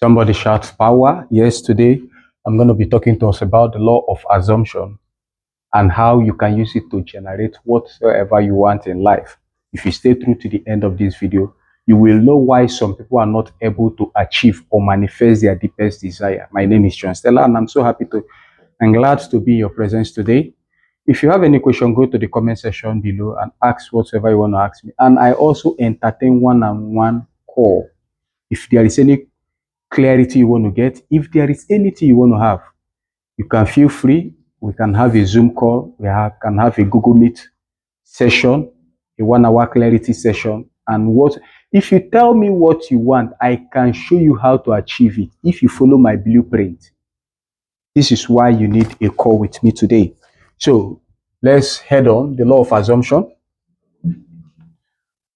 Somebody shouts power. Yes, today I'm going to be talking to us about the law of assumption and how you can use it to generate whatsoever you want in life. If you stay through to the end of this video, you will know why some people are not able to achieve or manifest their deepest desire. My name is John Stella, and I'm so happy to and glad to be in your presence today. If you have any question, go to the comment section below and ask whatever you want to ask me. And I also entertain one-on-one call. If there is any clarity you want to get, if there is anything you want to have, you can feel free. We can have a Zoom call. Can have a Google Meet session, a 1 hour clarity session. And if you tell me what you want, I can show you how to achieve it if you follow my blueprint. This is why you need a call with me today. So let's head on. The law of assumption,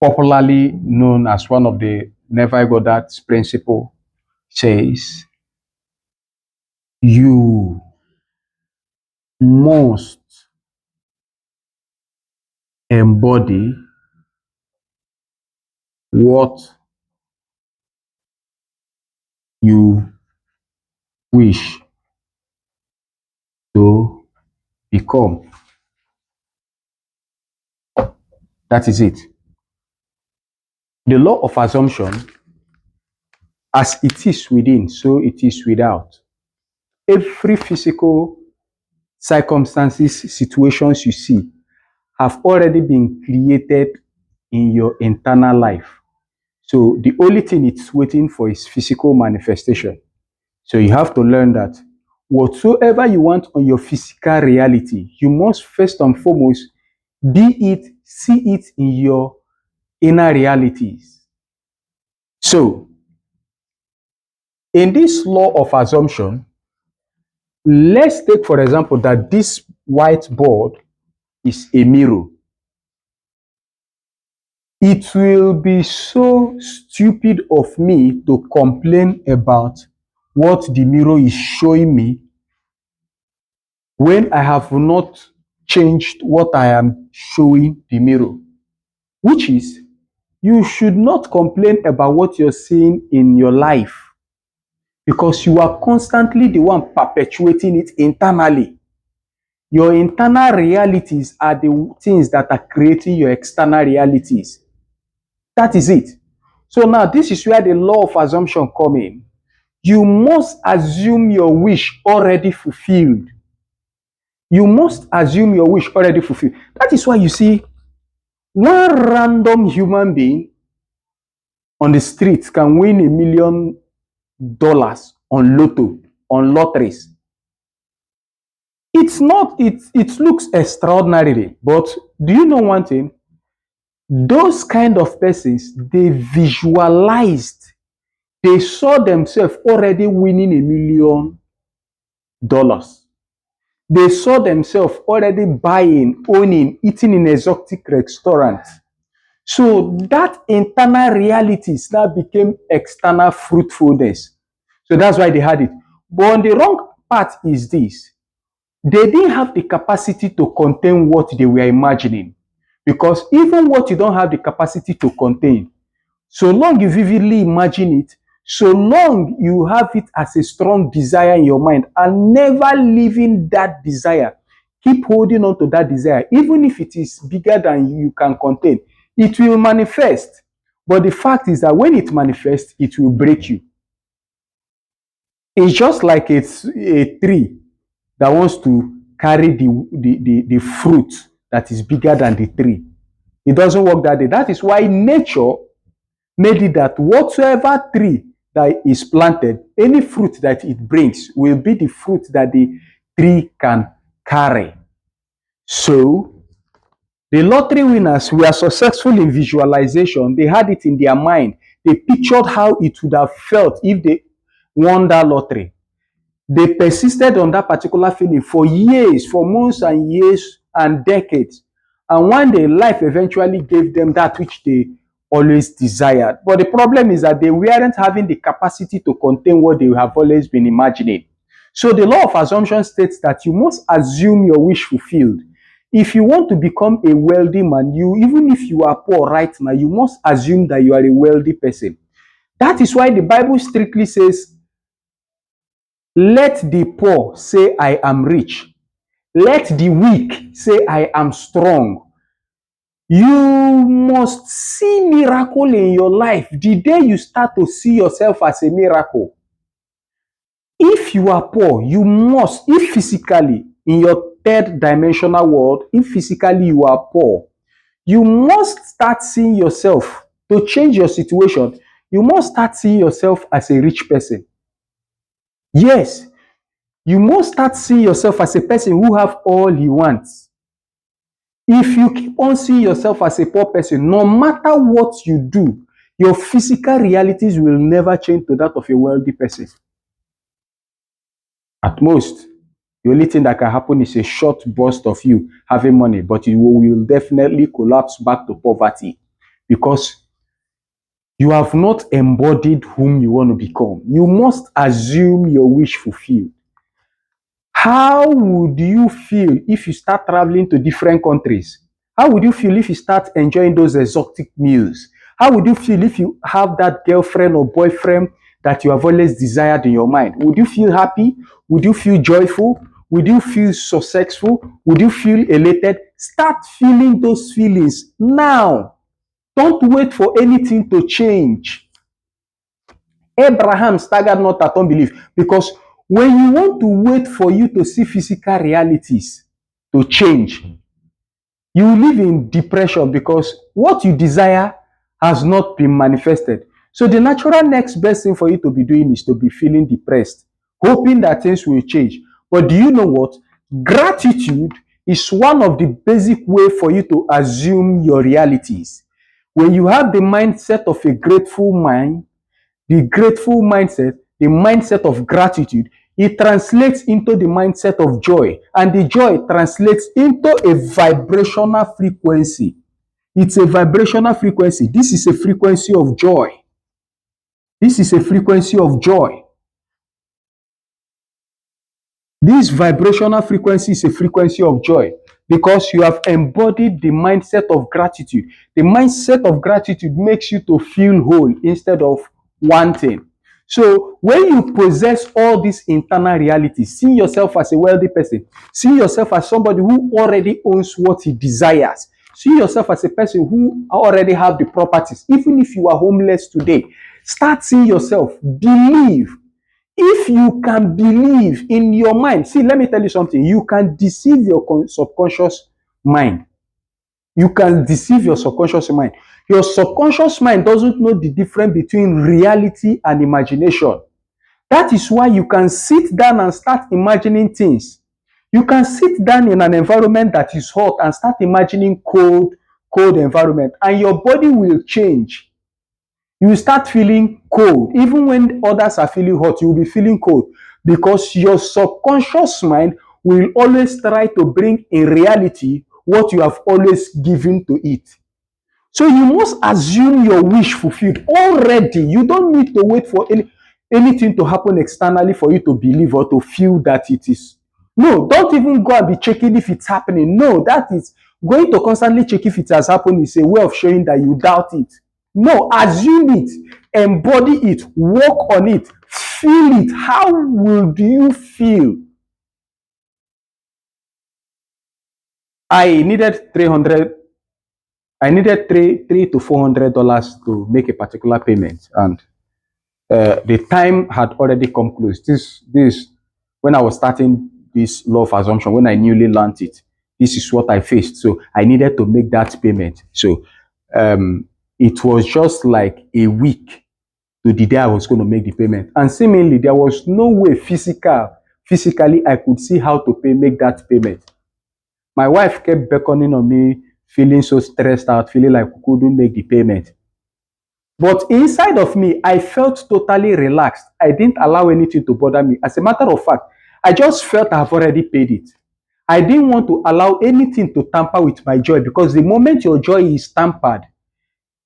popularly known as one of the Neville Goddard's principle, says you must embody what you wish to become. That is it. The law of assumption, as it is within, so it is without. Every physical circumstances, situations you see have already been created in your internal life. So the only thing it's waiting for is physical manifestation. So you have to learn that whatsoever you want on your physical reality, you must first and foremost see it in your inner realities. So in this law of assumption, let's take for example that this whiteboard is a mirror. It will be so stupid of me to complain about what the mirror is showing me when I have not changed what I am showing the mirror. Which is, you should not complain about what you're seeing in your life because you are constantly the one perpetuating it internally. Your internal realities are the things that are creating your external realities. That is it. So now this is where the law of assumption comes in. You must assume your wish already fulfilled. You must assume your wish already fulfilled. That is why you see one random human being on the street can win $1 million on lotto, on lotteries. It looks extraordinary, but do you know one thing? Those kind of persons, they visualized, they saw themselves already winning $1 million. They saw themselves already buying, owning, eating in exotic restaurants. So that internal realities now became external fruitfulness. So that's why they had it. But on the wrong part is this. They didn't have the capacity to contain what they were imagining. Because even what you don't have the capacity to contain, so long you vividly imagine it, so long you have it as a strong desire in your mind and never leaving that desire, keep holding on to that desire, even if it is bigger than you can contain, it will manifest. But the fact is that when it manifests, it will break you. It's just like it's a tree that wants to carry the fruit that is bigger than the tree. It doesn't work that way. That is why nature made it that whatsoever tree that is planted, any fruit that it brings will be the fruit that the tree can carry. So the lottery winners were successful in visualization. They had it in their mind. They pictured how it would have felt if they won that lottery. They persisted on that particular feeling for years, for months and years and decades. And one day, life eventually gave them that which they always desired. But the problem is that they weren't having the capacity to contain what they have always been imagining. So the law of assumption states that you must assume your wish fulfilled. If you want to become a wealthy man, even if you are poor right now, you must assume that you are a wealthy person. That is why the Bible strictly says, let the poor say, I am rich. Let the weak say, I am strong. You must see miracle in your life the day you start to see yourself as a miracle. If you are poor, you must, if physically in your third dimensional world, if physically you are poor, you must start seeing yourself to change your situation. You must start seeing yourself as a rich person. Yes, you must start seeing yourself as a person who have all he wants. If you keep on seeing yourself as a poor person, no matter what you do, your physical realities will never change to that of a wealthy person. At most, the only thing that can happen is a short burst of you having money, but you will definitely collapse back to poverty because you have not embodied whom you want to become. You must assume your wish fulfilled. How would you feel if you start traveling to different countries? How would you feel if you start enjoying those exotic meals? How would you feel if you have that girlfriend or boyfriend that you have always desired in your mind? Would you feel happy? Would you feel joyful? Would you feel successful? Would you feel elated? Start feeling those feelings now. Don't wait for anything to change. Abraham staggered not at unbelief because when you want to wait for you to see physical realities to change, you live in depression because what you desire has not been manifested. So the natural next best thing for you to be doing is to be feeling depressed, hoping that things will change. But do you know what? Gratitude is one of the basic way for you to assume your realities. When you have the mindset of a grateful mind, the grateful mindset, the mindset of gratitude, it translates into the mindset of joy, and the joy translates into a vibrational frequency. It's a vibrational frequency. This is a frequency of joy. This is a frequency of joy. This vibrational frequency is a frequency of joy because you have embodied the mindset of gratitude. The mindset of gratitude makes you to feel whole instead of wanting. So when you possess all these internal realities, see yourself as a wealthy person, see yourself as somebody who already owns what he desires, see yourself as a person who already have the properties, even if you are homeless today, start seeing yourself, believe. If you can believe in your mind, see, let me tell you something. You can deceive your subconscious mind. You can deceive your subconscious mind. Your subconscious mind doesn't know the difference between reality and imagination. That is why you can sit down and start imagining things. You can sit down in an environment that is hot and start imagining cold environment, and your body will change. You start feeling cold. Even when others are feeling hot, you will be feeling cold because your subconscious mind will always try to bring in reality what you have always given to it. So you must assume your wish fulfilled already. You don't need to wait for anything to happen externally for you to believe or to feel that it is. No, don't even go and be checking if it's happening. No, that is going to constantly check if it has happened is a way of showing that you doubt it. No, assume it, embody it, work on it, feel it. How will you feel? I needed 300 I needed three to $400 to make a particular payment, and the time had already come close. This when I was starting this law of assumption, when I newly learned it, this is what I faced. So I needed to make that payment. So it was just like a week to the day I was going to make the payment, and seemingly there was no way physically I could see how to make that payment. My wife kept beckoning on me, feeling so stressed out, feeling like we couldn't make the payment. But inside of me, I felt totally relaxed. I didn't allow anything to bother me. As a matter of fact, I just felt I've already paid it. I didn't want to allow anything to tamper with my joy, because the moment your joy is tampered,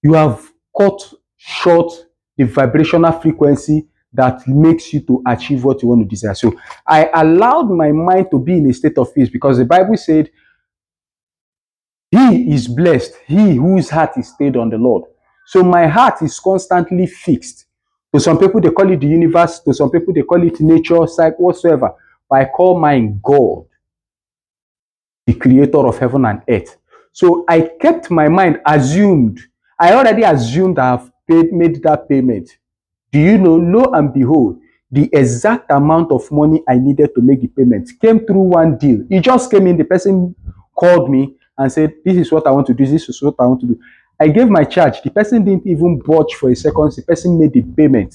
you have cut short the vibrational frequency that makes you to achieve what you want to desire. So I allowed my mind to be in a state of peace, because the Bible said, he is blessed, he whose heart is stayed on the Lord. So my heart is constantly fixed. To some people, they call it the universe. To some people, they call it nature, psych, whatsoever. But I call mine God, the creator of heaven and earth. So I kept my mind assumed. I already assumed I have made that payment. Do you know, lo and behold, the exact amount of money I needed to make the payment came through one deal. It just came in, the person called me and said, this is what I want to do, this is what I want to do. I gave my charge. The person didn't even budge for a second. The person made the payment.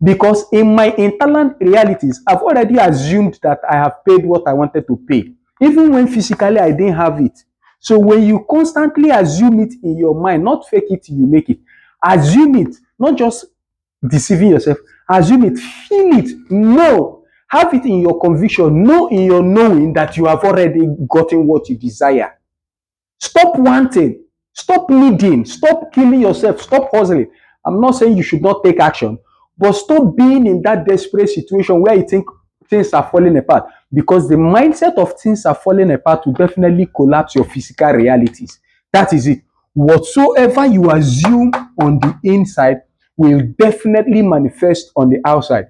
Because in my internal realities, I've already assumed that I have paid what I wanted to pay, even when physically I didn't have it. So when you constantly assume it in your mind, not fake it till you make it, assume it, not just deceiving yourself, assume it, feel it, know, have it in your conviction, know in your knowing that you have already gotten what you desire. Stop wanting, stop needing, stop killing yourself, stop hustling. I'm not saying you should not take action, but stop being in that desperate situation where you think things are falling apart, because the mindset of things are falling apart will definitely collapse your physical realities. That is it. Whatsoever you assume on the inside will definitely manifest on the outside.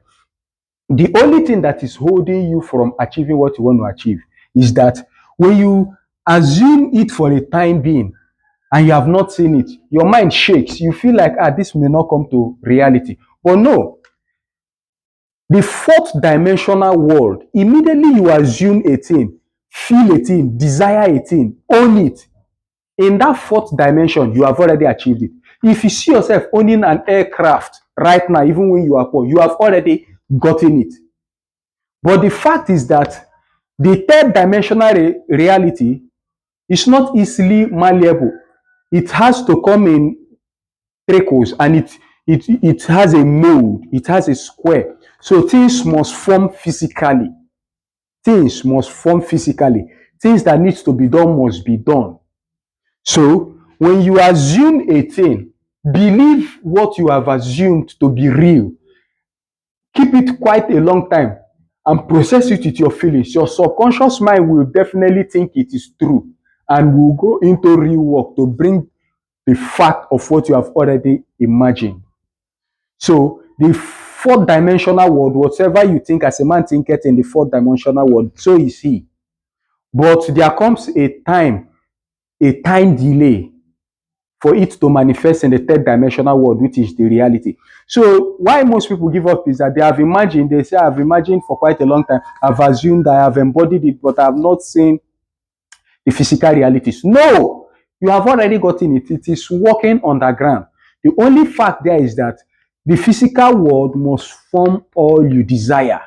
The only thing that is holding you from achieving what you want to achieve is that when you assume it for a time being and you have not seen it, your mind shakes. You feel like, this may not come to reality. But no, the fourth dimensional world, immediately you assume a thing, feel a thing, desire a thing, own it. In that fourth dimension, you have already achieved it. If you see yourself owning an aircraft right now, even when you are poor, you have already gotten it. But the fact is that the third dimensional reality is not easily malleable. It has to come in trickles, and it has a mold, it has a square. So things must form physically. Things must form physically. Things that needs to be done must be done. So when you assume a thing, believe what you have assumed to be real. Keep it quite a long time and process it with your feelings. Your subconscious mind will definitely think it is true and will go into real work to bring the fact of what you have already imagined. So the fourth dimensional world, whatever you think as a man thinketh in the fourth dimensional world, so is he. But there comes a time delay for it to manifest in the third dimensional world, which is the reality. So why most people give up is that they have imagined, they say, I've imagined for quite a long time, I've assumed, I have embodied it, but I have not seen the physical realities. No, you have already gotten it. It is working underground. The only fact there is that the physical world must form all you desire.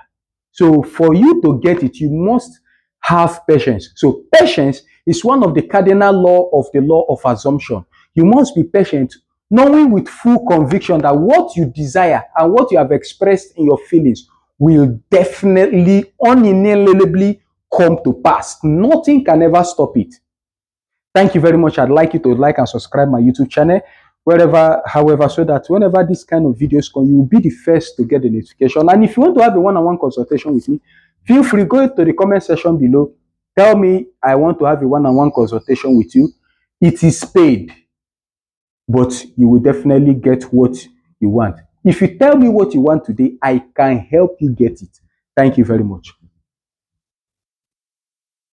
So for you to get it, you must have patience. So patience is one of the cardinal law of assumption. You must be patient, knowing with full conviction that what you desire and what you have expressed in your feelings will definitely, unalienably come to pass. Nothing can ever stop it. Thank you very much. I'd like you to like and subscribe my YouTube channel, however, so that whenever this kind of videos come, you will be the first to get the notification. And if you want to have a one-on-one consultation with me, feel free, go to the comment section below. Tell me I want to have a one-on-one consultation with you. It is paid, but you will definitely get what you want. If you tell me what you want today, I can help you get it. Thank you very much.